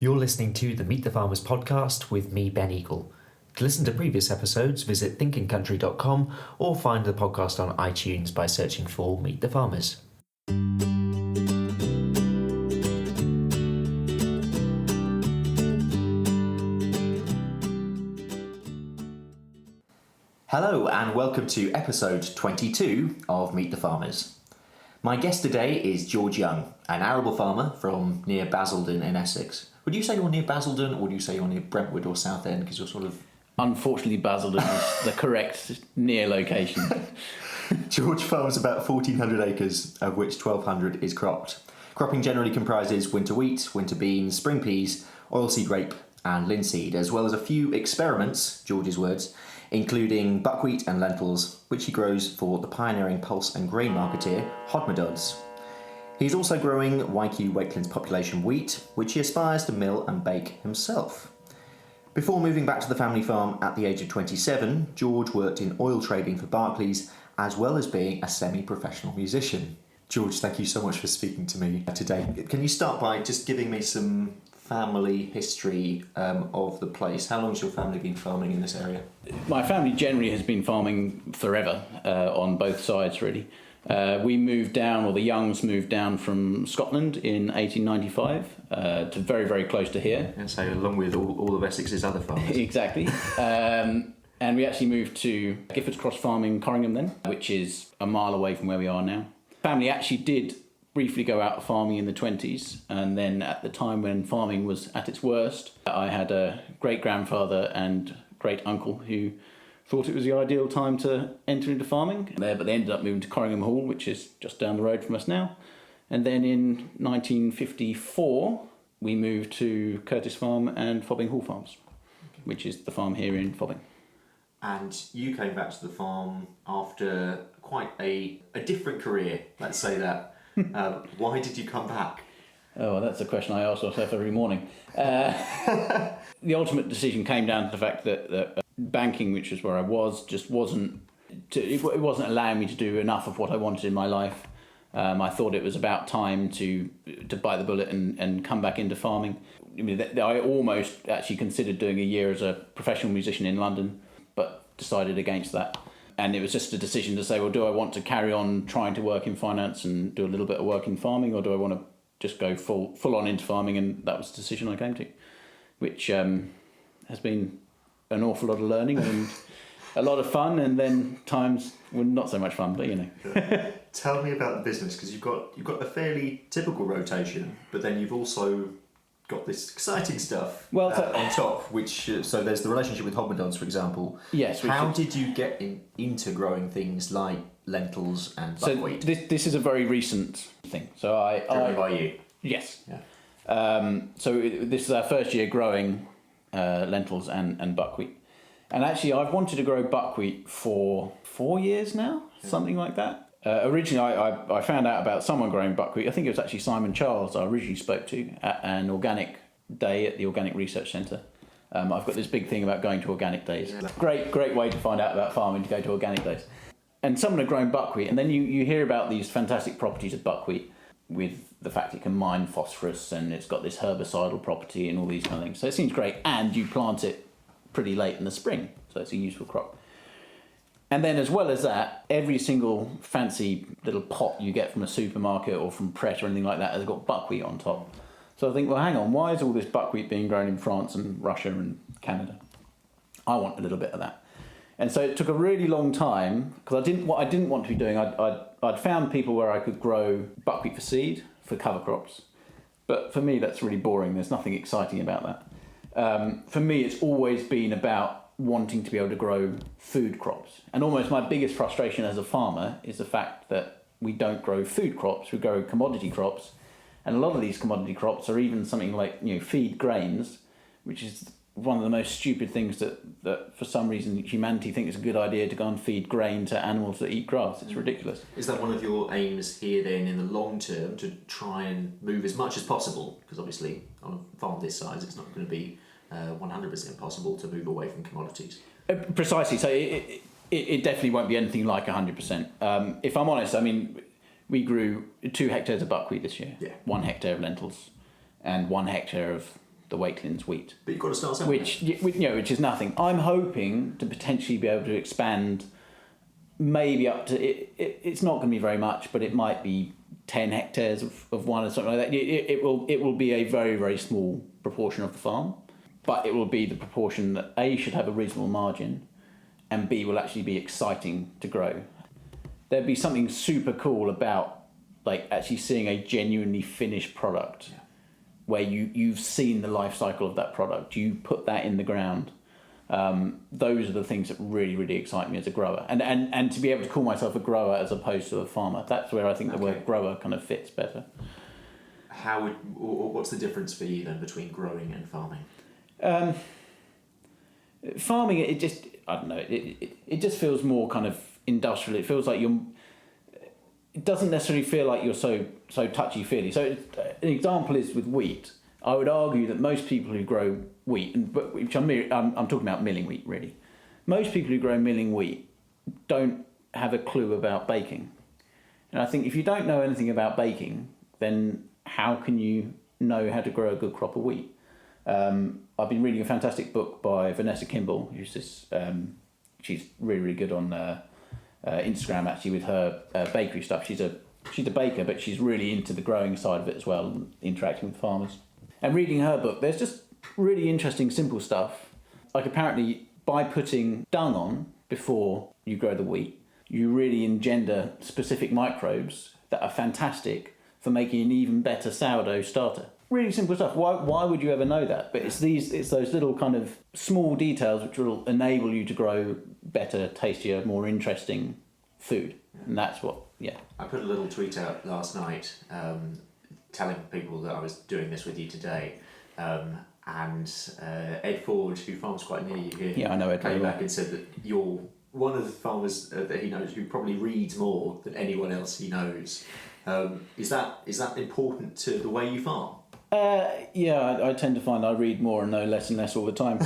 You're listening to the Meet the Farmers podcast with me, Ben Eagle. To listen to previous episodes, visit thinkingcountry.com or find the podcast on iTunes by searching for Meet the Farmers. Hello and welcome to episode 22 of Meet the Farmers. My guest today is George Young, an arable farmer from near Basildon in Essex. Would you say you're near Basildon, or would you say you're near Brentwood or Southend, because you're sort of... Unfortunately, Basildon is the correct near location. George farms about 1,400 acres, of which 1,200 is cropped. Cropping generally comprises winter wheat, winter beans, spring peas, oilseed rape and linseed, as well as a few experiments, George's words, including buckwheat and lentils, which he grows for the pioneering pulse and grain marketeer Hodmedods. He's also growing YQ Wakeland's population wheat, which he aspires to mill and bake himself. Before moving back to the family farm at the age of 27, George worked in oil trading for Barclays, as well as being a semi-professional musician. George, thank you so much for speaking to me today. Can you start by just giving me some family history of the place? How long has your family been farming in this area? My family generally has been farming forever, on both sides really. We moved down, or the Youngs moved down from Scotland in 1895 to very, very close to here. And so along with all of Essex's other farmers. Exactly. And we actually moved to Gifford's Cross Farm in Corringham then, which is a mile away from where we are now. Family actually did briefly go out farming in the 20s, and then at the time when farming was at its worst, I had a great-grandfather and great-uncle who thought it was the ideal time to enter into farming there, but they ended up moving to Corringham Hall, which is just down the road from us now. And then in 1954, we moved to Curtis Farm and Fobbing Hall Farms, which is the farm here in Fobbing. And you came back to the farm after quite a different career, let's say that. Why did you come back? Oh, that's a question I ask myself every morning. The ultimate decision came down to the fact that banking, which is where I was, just wasn't allowing me to do enough of what I wanted in my life. I thought it was about time to bite the bullet and come back into farming. I mean, I almost actually considered doing a year as a professional musician in London, but decided against that. And it was just a decision to say, well, do I want to carry on trying to work in finance and do a little bit of work in farming, or do I want to just go full on into farming? And that was the decision I came to, which has been an awful lot of learning and a lot of fun, and then times when not so much fun, but you know. Tell me about the business, because you've got a fairly typical rotation, but then you've also got this exciting stuff on top, which so there's the relationship with Hodmedods, for example. Yes. How did you get into growing things like lentils and buckwheat? So this is a very recent thing. So Driven by you? Yes. Yeah. So this is our first year growing lentils and buckwheat. And actually I've wanted to grow buckwheat for 4 years now, something like that. Originally, I found out about someone growing buckwheat. I think it was actually Simon Charles I originally spoke to at an organic day at the Organic Research Centre. I've got this big thing about going to organic days. Great way to find out about farming, to go to organic days. And someone had grown buckwheat, and then you hear about these fantastic properties of buckwheat with the fact it can mine phosphorus and it's got this herbicidal property and all these kind of things. So it seems great, and you plant it pretty late in the spring, so it's a useful crop. And then as well as that, every single fancy little pot you get from a supermarket or from Pret or anything like that has got buckwheat on top. So I think, well, hang on, why is all this buckwheat being grown in France and Russia and Canada? I want a little bit of that. And so it took a really long time, because what I didn't want to be doing, I'd found people where I could grow buckwheat for seed, for cover crops. But for me, that's really boring. There's nothing exciting about that. For me, it's always been about wanting to be able to grow food crops. And almost my biggest frustration as a farmer is the fact that we don't grow food crops, we grow commodity crops. And a lot of these commodity crops are even something like, feed grains, which is one of the most stupid things that for some reason humanity thinks it's a good idea, to go and feed grain to animals that eat grass. It's ridiculous. Is that one of your aims here then in the long term, to try and move as much as possible? Because obviously on a farm this size it's not going to be 100% possible to move away from commodities. Precisely. So it definitely won't be anything like 100%. If I'm honest, I mean, we grew 2 hectares of buckwheat this year, 1 hectare of lentils, and 1 hectare of the Wakelins wheat. But you've got to start somewhere. Which is nothing. I'm hoping to potentially be able to expand, maybe up to it's not going to be very much, but it might be 10 hectares of one or something like that. It will be a very, very small proportion of the farm, but it will be the proportion that A, should have a reasonable margin, and B, will actually be exciting to grow. There'd be something super cool about like actually seeing a genuinely finished product, where you've seen the life cycle of that product, you put that in the ground. Those are the things that really, really excite me as a grower, and to be able to call myself a grower as opposed to a farmer. That's where I think the word grower kind of fits better. What's the difference for you then between growing and farming? Farming, it just, I don't know, it just feels more kind of industrial. It feels like it doesn't necessarily feel like you're so touchy-feely. So an example is with wheat. I would argue that most people who grow wheat, which I'm talking about milling wheat really, most people who grow milling wheat don't have a clue about baking. And I think if you don't know anything about baking, then how can you know how to grow a good crop of wheat? I've been reading a fantastic book by Vanessa Kimball, who's this, she's really, really good on Instagram actually with her bakery stuff. She's a baker, but she's really into the growing side of it as well, and interacting with farmers. And reading her book, there's just really interesting, simple stuff. Like apparently by putting dung on before you grow the wheat, you really engender specific microbes that are fantastic for making an even better sourdough starter. Really simple stuff. Why would you ever know that? But it's those little kind of small details which will enable you to grow better, tastier, more interesting food. And that's what, I put a little tweet out last night telling people that I was doing this with you today. And Ed Ford, who farms quite near you here, I know Ed came back and said that you're one of the farmers that he knows who probably reads more than anyone else he knows. Is that important to the way you farm? I tend to find I read more and know less and less all the time.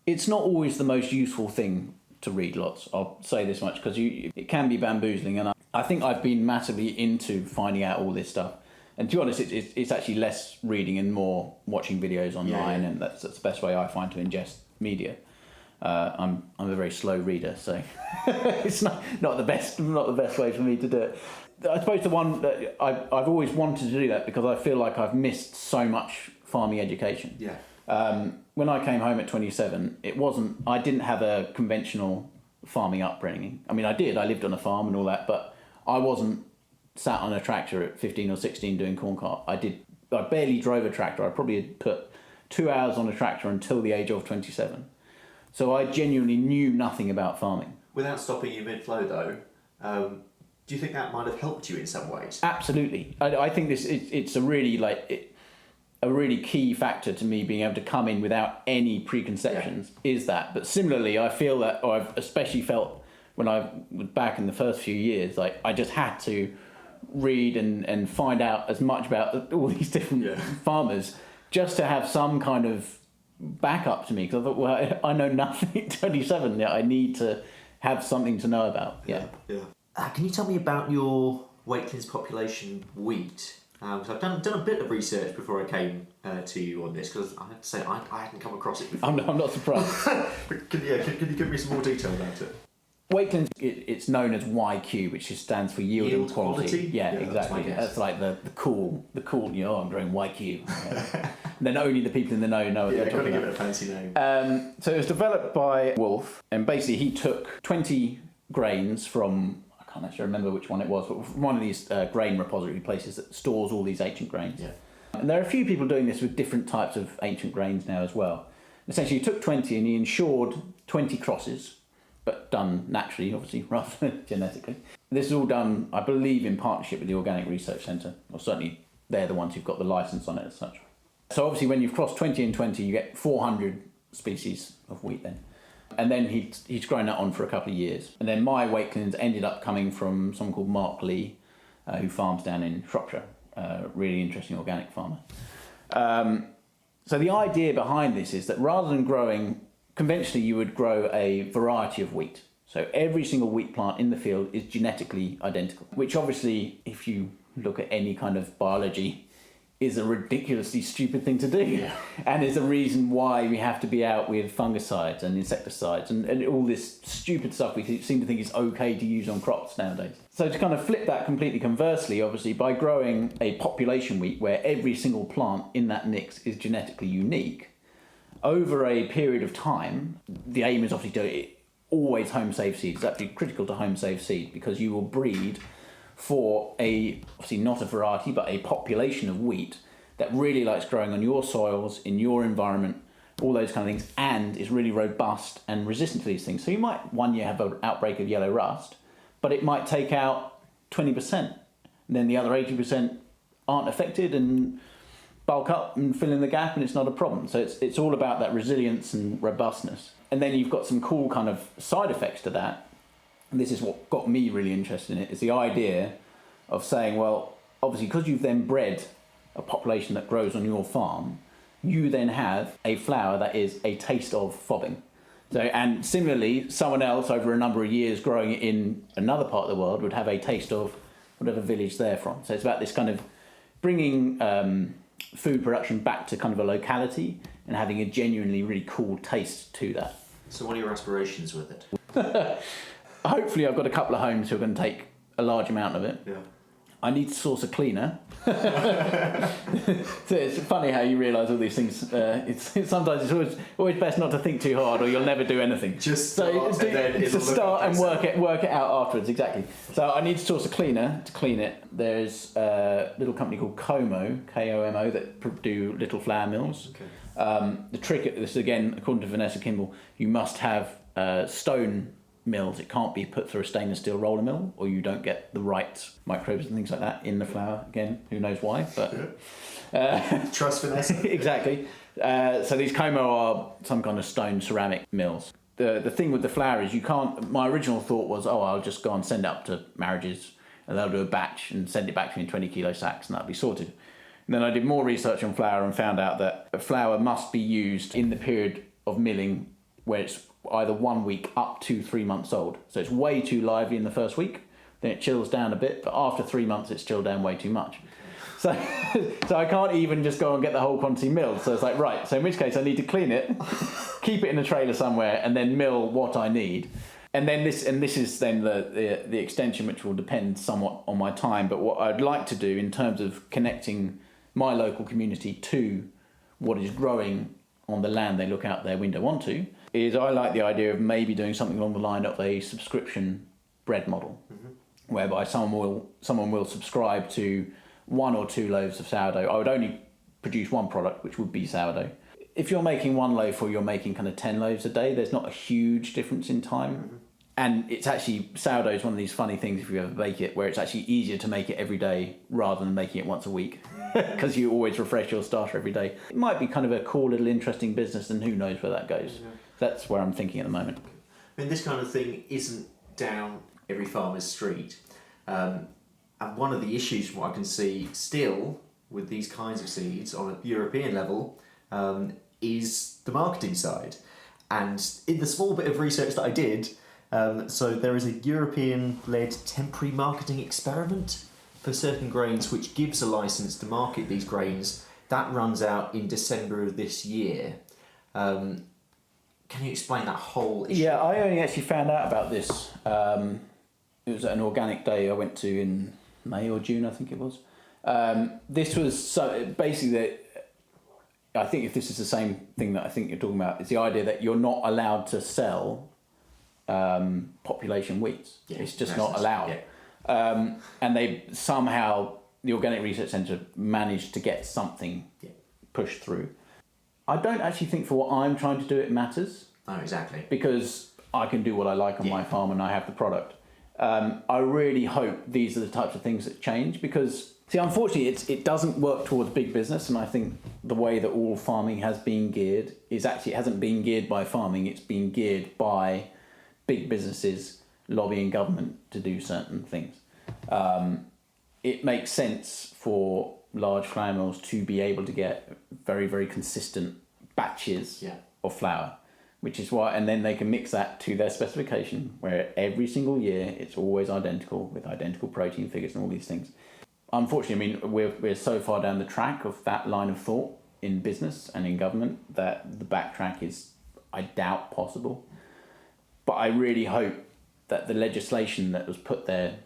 It's not always the most useful thing to read lots. I'll say this much because it can be bamboozling, and I think I've been massively into finding out all this stuff. And to be honest, it's actually less reading and more watching videos online, and that's the best way I find to ingest media. I'm a very slow reader, so it's not the best way for me to do it. I suppose the one that I've always wanted to do that because I feel like I've missed so much farming education. Yeah. When I came home at 27, I didn't have a conventional farming upbringing. I mean, I did. I lived on a farm and all that, but I wasn't sat on a tractor at 15 or 16 doing corn cart. I barely drove a tractor. I probably had put 2 hours on a tractor until the age of 27. So I genuinely knew nothing about farming. Without stopping you mid-flow though, do you think that might have helped you in some ways? Absolutely. I think it's a really key factor to me being able to come in without any preconceptions is that. But similarly, I feel that, or I've especially felt when I was back in the first few years, like I just had to read and find out as much about all these different farmers just to have some kind of backup to me. Because I thought, well, I know nothing at 27. I need to have something to know about. Yeah. Can you tell me about your Wakelins population wheat? Because I've done a bit of research before I came to you on this, because I have to say I hadn't come across it before. I'm not surprised. But can you give me some more detail about it? Wakelins, it's known as YQ, which stands for yield and quality. Yeah, exactly. That's like the cool. I'm growing YQ. Yeah. Then only the people in the know what they're talking about. Give it a fancy name. So it was developed by Wolf, and basically he took 20 grains from, I can't actually remember which one it was, but from one of these grain repository places that stores all these ancient grains. Yeah. And there are a few people doing this with different types of ancient grains now as well. Essentially, he took 20 and he insured 20 crosses, but done naturally, obviously, rather than genetically. This is all done, I believe, in partnership with the Organic Research Centre, or certainly they're the ones who've got the licence on it as such. So obviously when you've crossed 20 and 20, you get 400 species of wheat then. And then he's grown that on for a couple of years. And then my Wakelins ended up coming from someone called Mark Lee, who farms down in Shropshire, really interesting organic farmer. So the idea behind this is that rather than growing, conventionally you would grow a variety of wheat. So every single wheat plant in the field is genetically identical, which obviously, if you look at any kind of biology, is a ridiculously stupid thing to do, and is a reason why we have to be out with fungicides and insecticides and all this stupid stuff we seem to think is okay to use on crops nowadays. So to kind of flip that completely conversely, obviously, by growing a population wheat where every single plant in that mix is genetically unique, over a period of time, the aim is obviously to always home save seed. It's absolutely critical to home save seed, because you will breed for obviously not a variety, but a population of wheat that really likes growing on your soils, in your environment, all those kind of things, and is really robust and resistant to these things. So you might one year have an outbreak of yellow rust, but it might take out 20%. And then the other 80% aren't affected and bulk up and fill in the gap, and it's not a problem. So it's all about that resilience and robustness. And then you've got some cool kind of side effects to that. And this is what got me really interested in it, is the idea of saying, well, obviously, because you've then bred a population that grows on your farm, you then have a flour that is a taste of fobbing. So, and similarly, someone else over a number of years growing it in another part of the world would have a taste of whatever village they're from. So it's about this kind of bringing food production back to kind of a locality and having a genuinely really cool taste to that. So what are your aspirations with it? Hopefully I've got a couple of homes who are going to take a large amount of it. Yeah. I need to source a cleaner. So it's funny how you realise all these things. Sometimes it's always best not to think too hard, or you'll never do anything. Just start, and work it out afterwards. Exactly. So I need to source a cleaner to clean it. There's a little company called Como, Komo, that do little flour mills. Okay. The trick at this, again, according to Vanessa Kimball, you must have stone mills. It can't be put through a stainless steel roller mill, or you don't get the right microbes and things like that in the flour. Again, who knows why, but trust Vanessa. Exactly. So these Como are some kind of stone ceramic mills. The thing with the flour is you can't. My original thought was, I'll just go and send it up to marriages, and they'll do a batch and send it back to me in 20 kilo sacks, and that'll be sorted. And then I did more research on flour and found out that flour must be used in the period of milling where it's either 1 week up to 3 months old. So it's way too lively in the first week, then it chills down a bit, but after 3 months it's chilled down way too much. So I can't even just go and get the whole quantity milled. So it's like, right, so in which case I need to clean it, keep it in a trailer somewhere, and then mill what I need. And then this is then the extension, which will depend somewhat on my time. But what I'd like to do in terms of connecting my local community to what is growing on the land they look out their window onto, is I like the idea of maybe doing something along the line of a subscription bread model, whereby someone will subscribe to 1 or 2 loaves of sourdough. I would only produce one product, which would be sourdough. If you're making 1 loaf or you're making kind of 10 loaves a day, there's not a huge difference in time. And it's actually, sourdough is one of these funny things if you ever bake it, where it's actually easier to make it every day rather than making it once a week, because you always refresh your starter every day. It might be kind of a cool little interesting business, and who knows where that goes. Yeah. That's where I'm thinking at the moment. I mean, this kind of thing isn't down every farmer's street. And one of the issues from what I can see still with these kinds of seeds on a European level is the marketing side. And in the small bit of research that I did, so there is a European-led temporary marketing experiment for certain grains which gives a license to market these grains. That runs out in December of this year. Can you explain that whole issue? Yeah, I only actually found out about this. It was at an organic day I went to in May or June, I think it was. This was so basically, I think if this is the same thing that I think you're talking about, it's the idea that you're not allowed to sell population wheats. Yeah, it's just not allowed. Yeah. And they somehow, the Organic Research Centre managed to get something pushed through. I don't actually think for what I'm trying to do it matters. No, exactly. Because I can do what I like on my farm and I have the product. I really hope these are the types of things that change, because, see, unfortunately, it doesn't work towards big business, and I think the way that all farming has been geared is actually, it hasn't been geared by farming, it's been geared by big businesses lobbying government to do certain things. It makes sense for large flour mills to be able to get very, very consistent batches of flour, which is why, and then they can mix that to their specification, where every single year it's always identical with identical protein figures and all these things. unfortunately, I mean, we're so far down the track of that line of thought in business and in government that the backtrack is, I doubt, possible. But I really hope that the legislation that was put there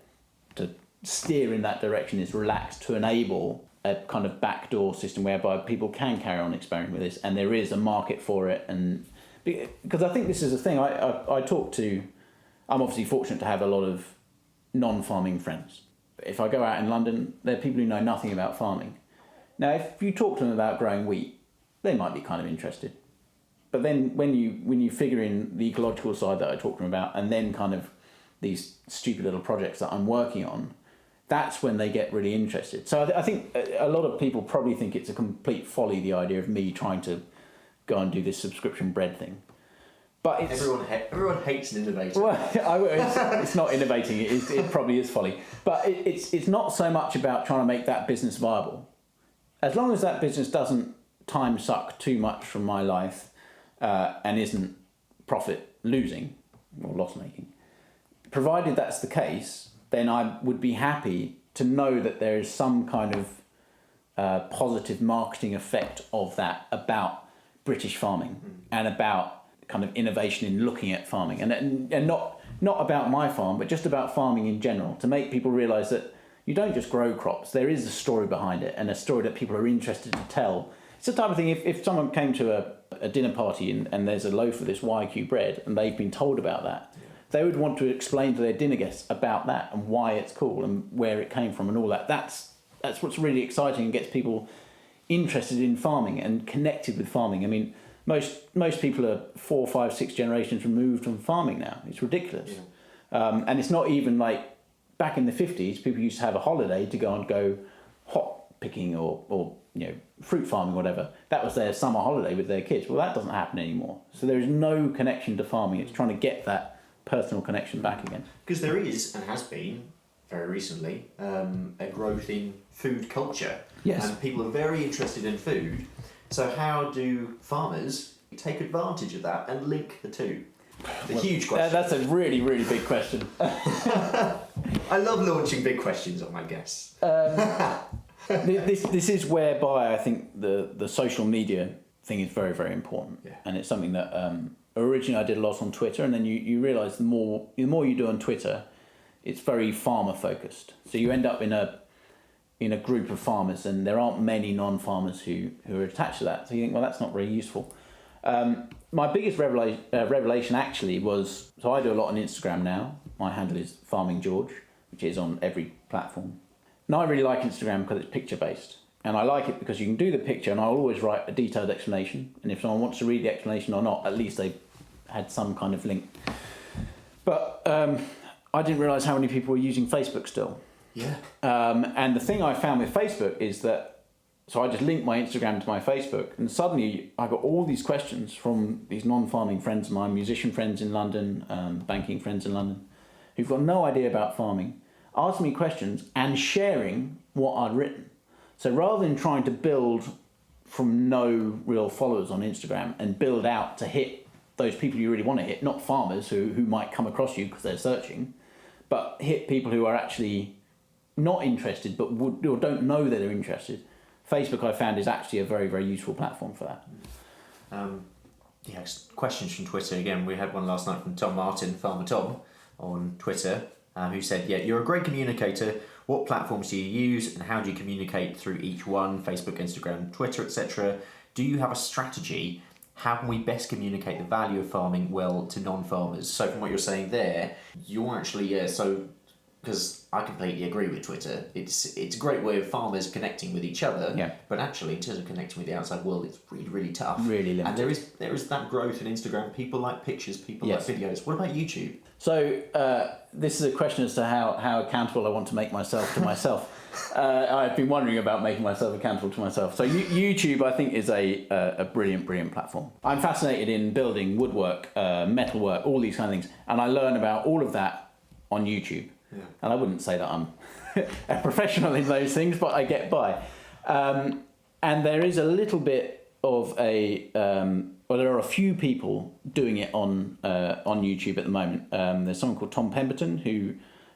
to steer in that direction is relaxed to enable a kind of backdoor system whereby people can carry on experimenting with this, and there is a market for it. And because I think this is a thing, I talk to, I'm obviously fortunate to have a lot of non-farming friends. If I go out in London, there are people who know nothing about farming. Now, if you talk to them about growing wheat, they might be kind of interested. But then when you figure in the ecological side that I talked to them about, and then kind of these stupid little projects that I'm working on, that's when they get really interested. So I think a lot of people probably think it's a complete folly, the idea of me trying to go and do this subscription bread thing. But it's, everyone hates an innovator. Well, it's not innovating. It probably is folly. But it's not so much about trying to make that business viable. As long as that business doesn't time suck too much from my life and isn't profit losing or loss making, provided that's the case, then I would be happy to know that there is some kind of positive marketing effect of that about British farming and about kind of innovation in looking at farming, and not about my farm, but just about farming in general, to make people realise that you don't just grow crops, there is a story behind it, and a story that people are interested to tell. It's the type of thing, if someone came to a dinner party and there's a loaf of this YQ bread and they've been told about that, they would want to explain to their dinner guests about that and why it's cool and where it came from and all that. That's what's really exciting and gets people interested in farming and connected with farming. I mean, most people are 4, 5, 6 generations removed from farming now. It's ridiculous. Yeah. And it's not even like back in the 50s, people used to have a holiday to go hop picking or fruit farming or whatever. That was their summer holiday with their kids. Well, that doesn't happen anymore. So there is no connection to farming. It's trying to get that personal connection back again. Because there is, and has been, very recently, a growth in food culture. Yes. And people are very interested in food. So how do farmers take advantage of that and link the two? It's a huge question. That's a really, really big question. I love launching big questions on my guests. This is whereby I think the social media thing is very, very important. Yeah. And it's something that originally I did a lot on Twitter, and then you realise the more you do on Twitter, it's very farmer focused. So you end up in a group of farmers, and there aren't many non-farmers who are attached to that. So you think, well, that's not very useful. My biggest revelation actually was, so I do a lot on Instagram now. My handle is Farming George, which is on every platform. And I really like Instagram because it's picture-based. And I like it because you can do the picture, and I'll always write a detailed explanation. And if someone wants to read the explanation or not, at least they had some kind of link. But I didn't realise how many people were using Facebook still. Yeah. And the thing I found with Facebook is that, so I just linked my Instagram to my Facebook, and suddenly I got all these questions from these non-farming friends of mine, musician friends in London, banking friends in London, who've got no idea about farming, asking me questions and sharing what I'd written. So rather than trying to build from no real followers on Instagram and build out to hit those people you really want to hit, not farmers who might come across you because they're searching, but hit people who are actually not interested but would or don't know that they're interested, Facebook I found is actually a very, very useful platform for that. Questions from Twitter again. We had one last night from Tom Martin, Farmer Tom, on Twitter, who said, you're a great communicator. What platforms do you use and how do you communicate through each one? Facebook, Instagram, Twitter, etc. Do you have a strategy? How can we best communicate the value of farming well to non-farmers? So from what you're saying there, you're actually, because I completely agree with Twitter. It's a great way of farmers connecting with each other, but actually in terms of connecting with the outside world, it's really, really tough. Really limited. And there is that growth in Instagram. People like pictures, people like videos. What about YouTube? So this is a question as to how accountable I want to make myself to myself. I've been wondering about making myself accountable to myself. So YouTube, I think, is a brilliant, brilliant platform. I'm fascinated in building, woodwork, metalwork, all these kind of things. And I learn about all of that on YouTube. Yeah. And I wouldn't say that I'm a professional in those things, but I get by. And there is a little bit of there are a few people doing it on YouTube at the moment. There's someone called Tom Pemberton who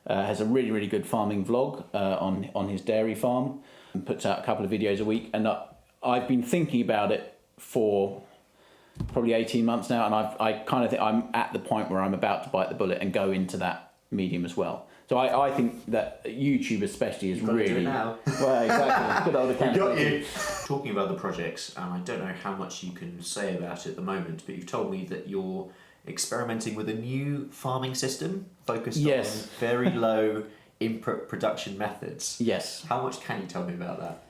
has a really, really good farming vlog on his dairy farm, and puts out a couple of videos a week. And I've been thinking about it for probably 18 months now, and I kind of think I'm at the point where I'm about to bite the bullet and go into that medium as well. So I think that YouTube especially is really... do it now. Well, exactly. Good old account. Got you. Talking about the projects, and I don't know how much you can say about it at the moment, but you've told me that you're experimenting with a new farming system focused on very low input production methods. Yes. How much can you tell me about that?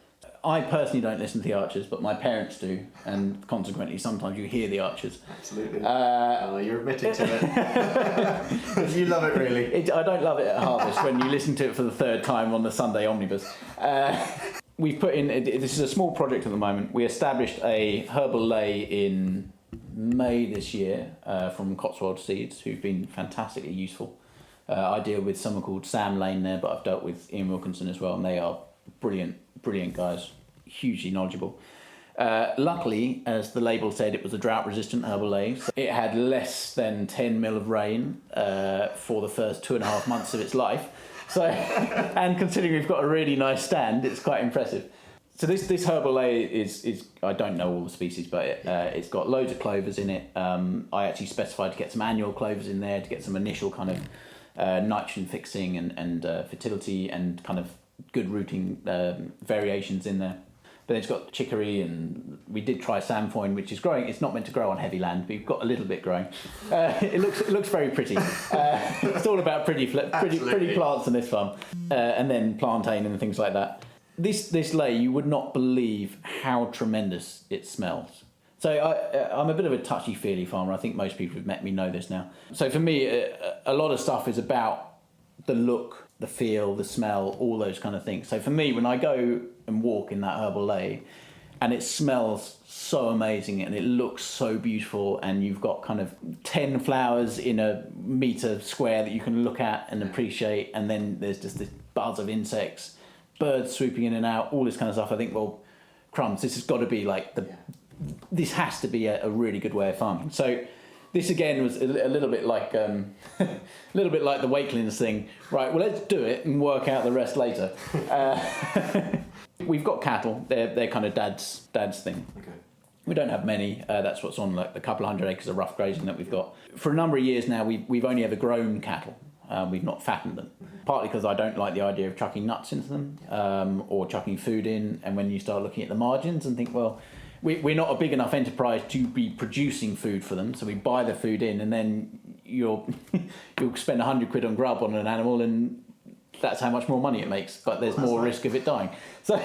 I personally don't listen to the Archers, but my parents do, and consequently sometimes you hear the Archers. Absolutely. You're admitting to it. You love it, really. I don't love it at harvest when you listen to it for the third time on the Sunday omnibus. We've put in, this is a small project at the moment. We established a herbal lay in May this year from Cotswold Seeds, who've been fantastically useful. I deal with someone called Sam Lane there, but I've dealt with Ian Wilkinson as well, and they are brilliant guys, hugely knowledgeable. Luckily, as the label said, it was a drought-resistant herbal lay. So it had less than 10 mil of rain for the first 2.5 months of its life. So, and considering we've got a really nice stand, it's quite impressive. So this herbal lay is I don't know all the species, but it's got loads of clovers in it. I actually specified to get some annual clovers in there to get some initial kind of nitrogen fixing and fertility and kind of good rooting variations in there. But then it's got chicory, and we did try samfoin, which is growing. It's not meant to grow on heavy land, but you've got a little bit growing. It looks very pretty. It's all about pretty plants on this farm, and then plantain and things like that. This lay, you would not believe how tremendous it smells. So I'm a bit of a touchy-feely farmer. I think most people who've met me know this now. So for me, a lot of stuff is about the look, the feel, the smell, all those kind of things. So for me, when I go and walk in that herbal lay, and it smells so amazing and it looks so beautiful, and you've got kind of 10 flowers in a metre square that you can look at and appreciate, and then there's just this buzz of insects, birds swooping in and out, all this kind of stuff. I think, well, crumbs, this has got to be like this has to be a really good way of farming. So this again was a little bit like the Wakelins thing. Right, well, let's do it and work out the rest later. We've got cattle. They're kind of dad's thing. Okay. We don't have many. That's what's on like a couple of 100 acres of rough grazing that we've got. For a number of years now, we've only ever grown cattle. We've not fattened them. Partly because I don't like the idea of chucking nuts into them or chucking food in. And when you start looking at the margins and think, well, we're not a big enough enterprise to be producing food for them, so we buy the food in, and then you'll spend 100 quid on grub on an animal, and that's how much more money it makes, but there's more risk of it dying. So,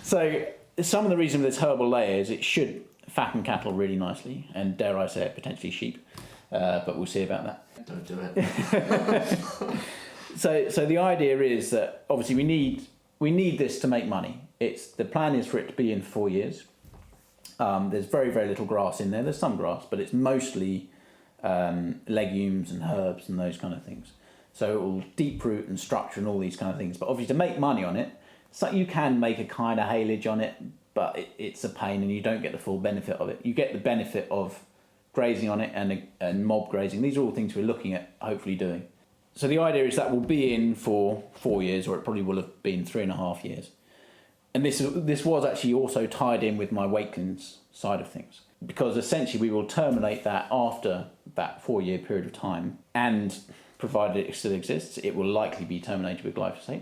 so some of the reason for this herbal lay is it should fatten cattle really nicely, and dare I say it, potentially sheep, but we'll see about that. Don't do it. So the idea is that obviously we need this to make money. The plan is for it to be in 4 years. There's very, very little grass in there. There's some grass, but it's mostly legumes and herbs and those kind of things. So it will deep root and structure and all these kind of things. But obviously to make money on it, so you can make a kind of haylage on it, but it's a pain and you don't get the full benefit of it. You get the benefit of grazing on it and mob grazing. These are all things we're looking at hopefully doing. So the idea is that will be in for 4 years, or it probably will have been 3.5 years. And this was actually also tied in with my Wakelins side of things, because essentially we will terminate that after that 4-year period of time, and provided it still exists, it will likely be terminated with glyphosate,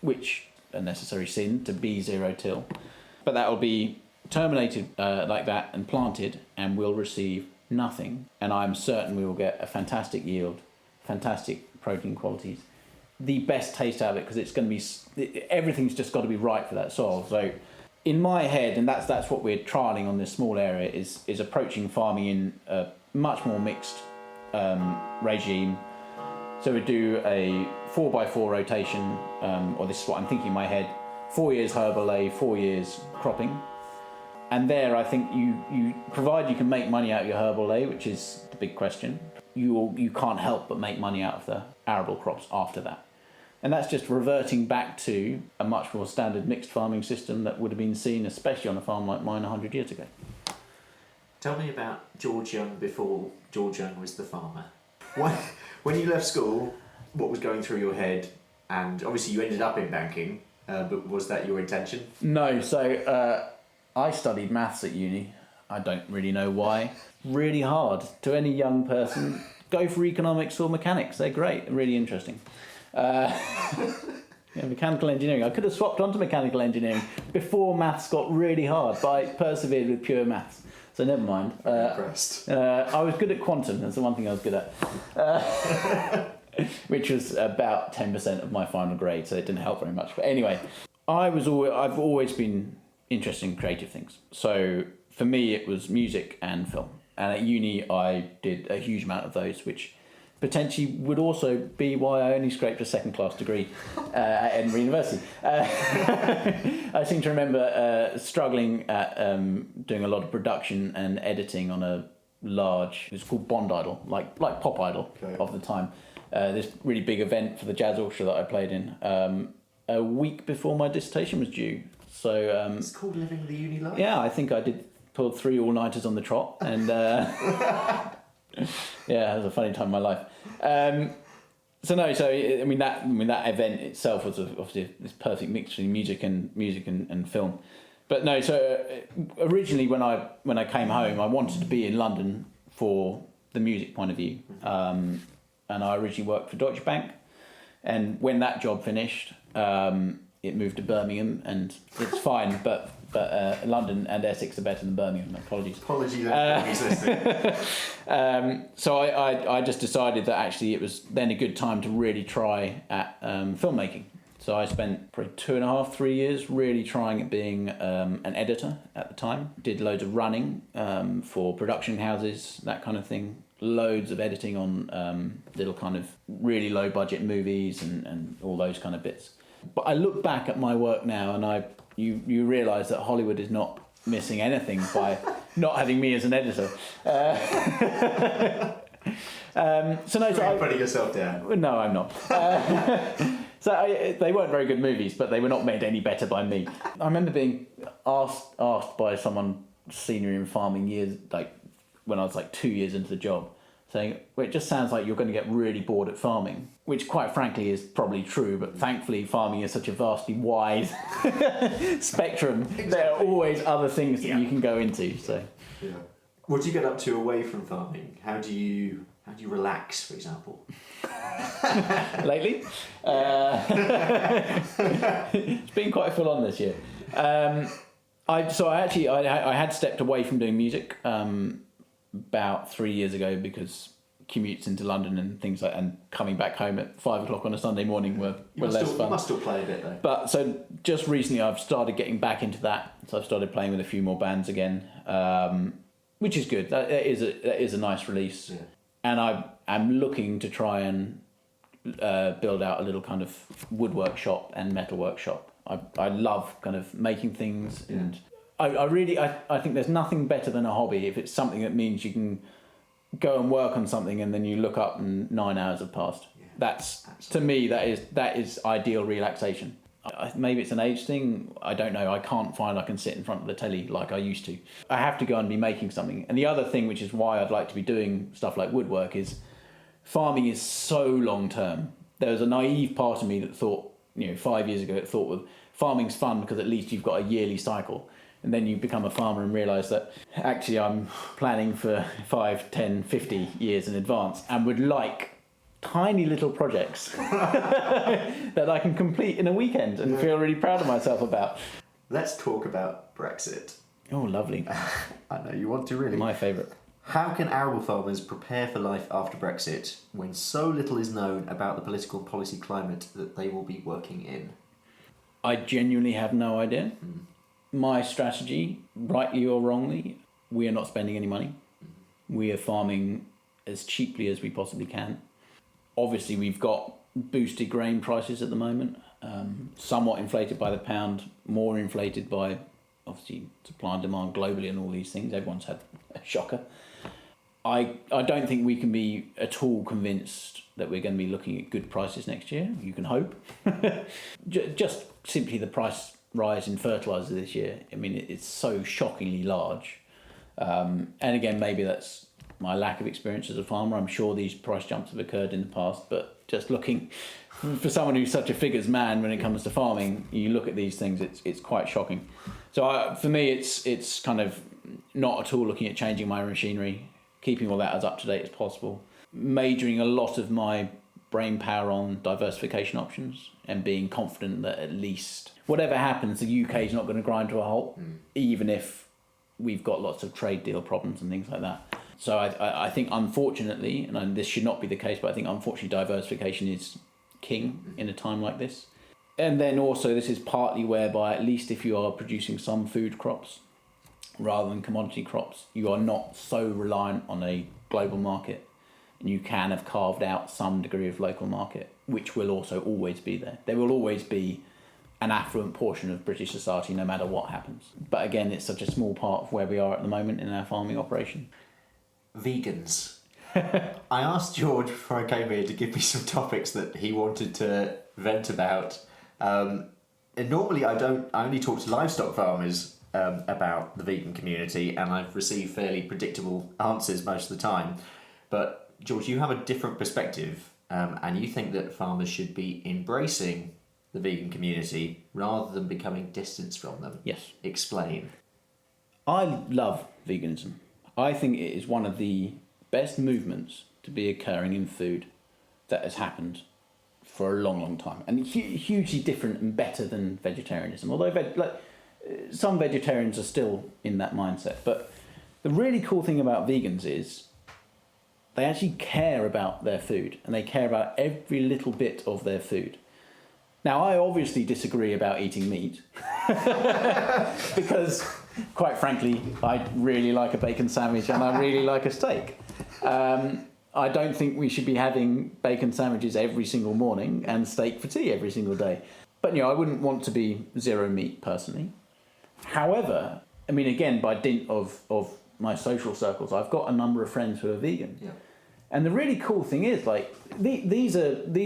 which a necessary sin to be zero till. But that will be terminated like that and planted, and we'll receive nothing. And I'm certain we will get a fantastic yield, fantastic protein qualities, the best taste out of it, because it's going to be, everything's just got to be right for that soil. So in my head, and that's what we're trialling on this small area, is approaching farming in a much more mixed regime. So we do a 4x4 rotation, or this is what I'm thinking in my head: 4 years herbal lay, 4 years cropping. And there, I think you provide you can make money out of your herbal lay, which is the big question. You can't help but make money out of the arable crops after that. And that's just reverting back to a much more standard mixed farming system that would have been seen, especially on a farm like mine 100 years ago. Tell me about George Young before George Young was the farmer. When you left school, what was going through your head? And obviously you ended up in banking, but was that your intention? No, so I studied maths at uni. I don't really know why. Really hard. To any young person, go for economics or mechanics. They're great, really interesting. Mechanical engineering. I could have swapped onto mechanical engineering before maths got really hard, but I persevered with pure maths. So never mind. Impressed. I was good at quantum. That's the one thing I was good at. Which was about 10% of my final grade, so it didn't help very much. But anyway, I've always been interested in creative things. So for me, it was music and film. And at uni, I did a huge amount of those, which potentially would also be why I only scraped a second-class degree at Edinburgh University. I seem to remember struggling at doing a lot of production and editing on a large, it was called Bond Idol, like Pop Idol of the time. This really big event for the jazz orchestra that I played in a week before my dissertation was due. So it's called living the uni life. Yeah, I think I pulled 3 all-nighters on the trot, and yeah, it was a funny time in my life. So that event itself was obviously this perfect mix between music and film. But no, so originally when I came home, I wanted to be in London for the music point of view. And I originally worked for Deutsche Bank, and when that job finished, it moved to Birmingham, and it's fine, but London and Essex are better than Birmingham. Apologies. Apologies, listening. So I just decided that actually it was then a good time to really try at filmmaking. So I spent probably 2.5, 3 years really trying at being an editor at the time. Did loads of running for production houses, that kind of thing. Loads of editing on little kind of really low budget movies and all those kind of bits. But I look back at my work now and you realise that Hollywood is not missing anything by not having me as an editor. You're putting yourself down. No, I'm not. They weren't very good movies, but they were not made any better by me. I remember being asked by someone senior in farming years, like when I was like 2 years into the job, saying, well, it just sounds like you're going to get really bored at farming, which quite frankly is probably true, but thankfully farming is such a vastly wide spectrum. Exactly. There are always other things that you can go into. So, yeah. What do you get up to away from farming? How do you relax, for example? Lately? It's been quite full on this year. I had stepped away from doing music about 3 years ago because commutes into London and things like, and coming back home at 5 o'clock on a Sunday morning were less fun. You must still play a bit though. But so just recently I've started getting back into that. So I've started playing with a few more bands again, which is good. That is a nice release. Yeah. And I'm looking to try and build out a little kind of woodwork shop and metal workshop. I love kind of making things, and I think there's nothing better than a hobby if it's something that means you can go and work on something and then you look up and 9 hours have passed. Yeah, that's absolutely. To me that is ideal relaxation. Maybe it's an age thing, I don't know. I can't find I can sit in front of the telly like I used to. I have to go and be making something. And the other thing, which is why I'd like to be doing stuff like woodwork, is farming is so long term. There was a naive part of me that thought, 5 years ago, well, farming's fun because at least you've got a yearly cycle. And then you become a farmer and realise that actually I'm planning for 5, 10, 50 years in advance and would like tiny little projects that I can complete in a weekend and feel really proud of myself about. Let's talk about Brexit. Oh, lovely. I know you want to, really. My favourite. How can arable farmers prepare for life after Brexit when so little is known about the political and policy climate that they will be working in? I genuinely have no idea. My strategy, rightly or wrongly, we are not spending any money. We are farming as cheaply as we possibly can. Obviously, we've got boosted grain prices at the moment, somewhat inflated by the pound, more inflated by, obviously, supply and demand globally and all these things. Everyone's had a shocker. I don't think we can be at all convinced that we're going to be looking at good prices next year. You can hope. Just simply the price rise in fertiliser this year. I mean, it's so shockingly large. And again, maybe that's my lack of experience as a farmer. I'm sure these price jumps have occurred in the past, but just looking for someone who's such a figures man when it comes to farming, you look at these things, it's quite shocking. So for me, it's kind of not at all looking at changing my machinery, keeping all that as up to date as possible, majoring a lot of my brain power on diversification options and being confident that at least whatever happens, the UK is not going to grind to a halt, even if we've got lots of trade deal problems and things like that. So I think, unfortunately, and this should not be the case, but I think unfortunately diversification is king in a time like this. And then also this is partly whereby, at least if you are producing some food crops rather than commodity crops, you are not so reliant on a global market, and you can have carved out some degree of local market, which will also always be there. There will always be an affluent portion of British society no matter what happens. But again, it's such a small part of where we are at the moment in our farming operation. Vegans. I asked George before I came here to give me some topics that he wanted to vent about. And normally I only talk to livestock farmers about the vegan community, and I've received fairly predictable answers most of the time. But George, you have a different perspective, and you think that farmers should be embracing the vegan community rather than becoming distanced from them. Yes. Explain. I love veganism. I think it is one of the best movements to be occurring in food that has happened for a long, long time, and hugely different and better than vegetarianism. Although some vegetarians are still in that mindset, but the really cool thing about vegans is they actually care about their food, and they care about every little bit of their food. Now, I obviously disagree about eating meat because, quite frankly, I really like a bacon sandwich and I really like a steak. I don't think we should be having bacon sandwiches every single morning and steak for tea every single day. But, I wouldn't want to be zero meat personally. However, I mean, again, by dint of my social circles, I've got a number of friends who are vegan. Yeah. And the really cool thing is, these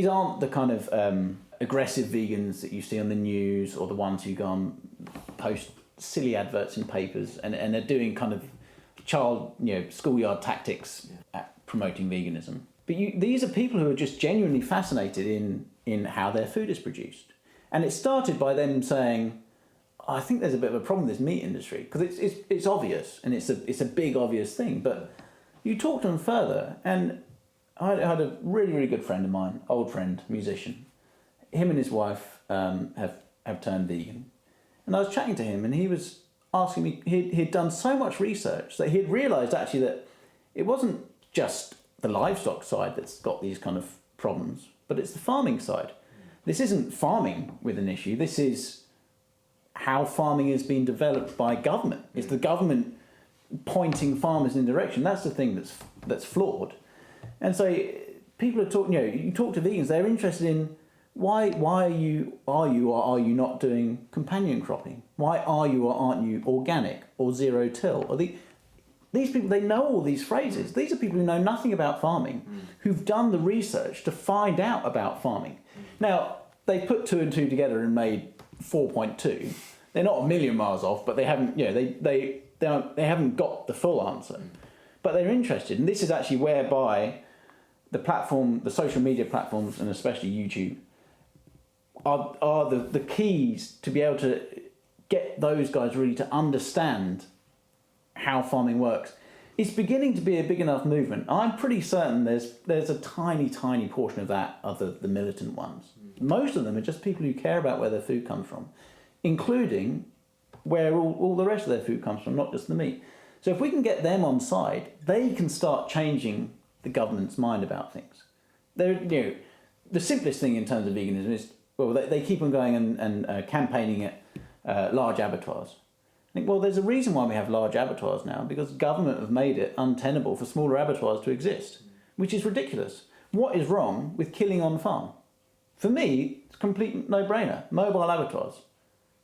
aren't the kind of aggressive vegans that you see on the news, or the ones who go and post silly adverts in papers and are doing kind of schoolyard tactics at promoting veganism. But these are people who are just genuinely fascinated in how their food is produced. And it started by them saying, I think there's a bit of a problem with this meat industry, because it's obvious, and it's a big obvious thing. But you talk to them further, and I had a really, really good friend of mine, old friend, musician. Him and his wife have turned vegan. And I was chatting to him, and he was asking me, he'd done so much research that he had realised actually that it wasn't just the livestock side that's got these kind of problems, but it's the farming side. This isn't farming with an issue, this is how farming has been developed by government. It's the government pointing farmers in a direction. That's the thing that's flawed. And so people are talking, you talk to vegans, they're interested in why are you or are you not doing companion cropping? Why are you or aren't you organic or zero till? Or these people, they know all these phrases. These are people who know nothing about farming, who've done the research to find out about farming. Now, they put 2 and 2 together and made 4.2. They're not a million miles off, but they haven't, they haven't got the full answer. But they're interested, and this is actually whereby the social media platforms, and especially YouTube, are the keys to be able to get those guys really to understand how farming works. It's beginning to be a big enough movement. I'm pretty certain there's a tiny, tiny portion of that are the militant ones. Most of them are just people who care about where their food comes from, including where all the rest of their food comes from, not just the meat. So if we can get them on side, they can start changing the government's mind about things. The simplest thing in terms of veganism is, they keep on going and campaigning at large abattoirs. I think, there's a reason why we have large abattoirs now, because government have made it untenable for smaller abattoirs to exist, which is ridiculous. What is wrong with killing on farm? For me, it's a complete no-brainer. Mobile abattoirs.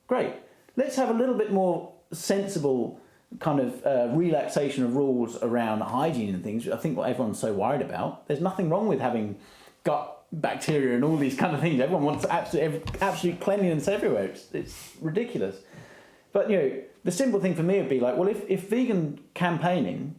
Great. Let's have a little bit more sensible kind of relaxation of rules around hygiene and things. I think what everyone's so worried about. There's nothing wrong with having gut bacteria and all these kind of things. Everyone wants absolute cleanliness everywhere. It's ridiculous. But, the simple thing for me would be if vegan campaigning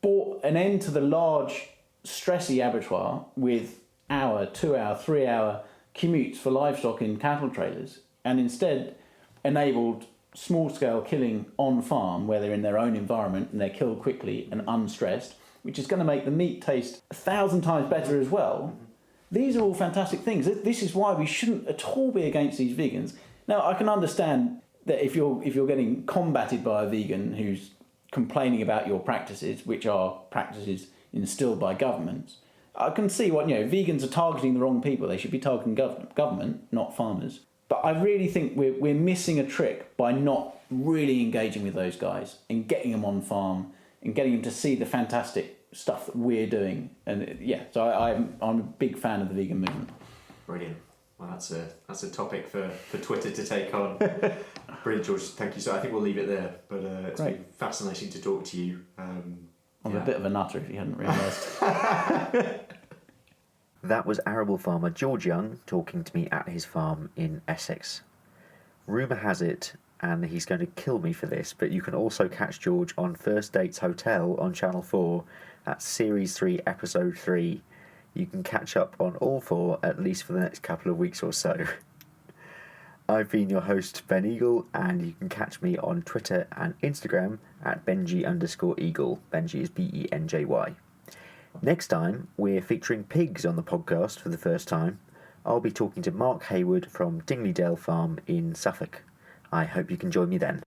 brought an end to the large, stressy abattoir with hour, 2 hour, 3 hour commutes for livestock in cattle trailers, and instead enabled small-scale killing on farm where they're in their own environment and they're killed quickly and unstressed, which is going to make the meat taste 1,000 times better as well. These are all fantastic things. This is why we shouldn't at all be against these vegans. Now, I can understand that if you're getting combated by a vegan who's complaining about your practices, which are practices instilled by governments, I can see what, vegans are targeting the wrong people. They should be targeting government, not farmers. But I really think we're missing a trick by not really engaging with those guys and getting them on farm and getting them to see the fantastic stuff that we're doing. And so I'm a big fan of the vegan movement. Brilliant. Well, that's a topic for Twitter to take on. Brilliant, George. Thank you. So I think we'll leave it there. But it's been fascinating to talk to you. I'm a bit of a nutter, if you hadn't realised. That was arable farmer George Young talking to me at his farm in Essex. Rumour has it, and he's going to kill me for this, but you can also catch George on First Dates Hotel on Channel 4 at Series 3, Episode 3. You can catch up on all 4, at least for the next couple of weeks or so. I've been your host, Ben Eagle, and you can catch me on Twitter and Instagram at Benji_Eagle. Benji is Benjy. Next time, we're featuring pigs on the podcast for the first time. I'll be talking to Mark Hayward from Dingley Dale Farm in Suffolk. I hope you can join me then.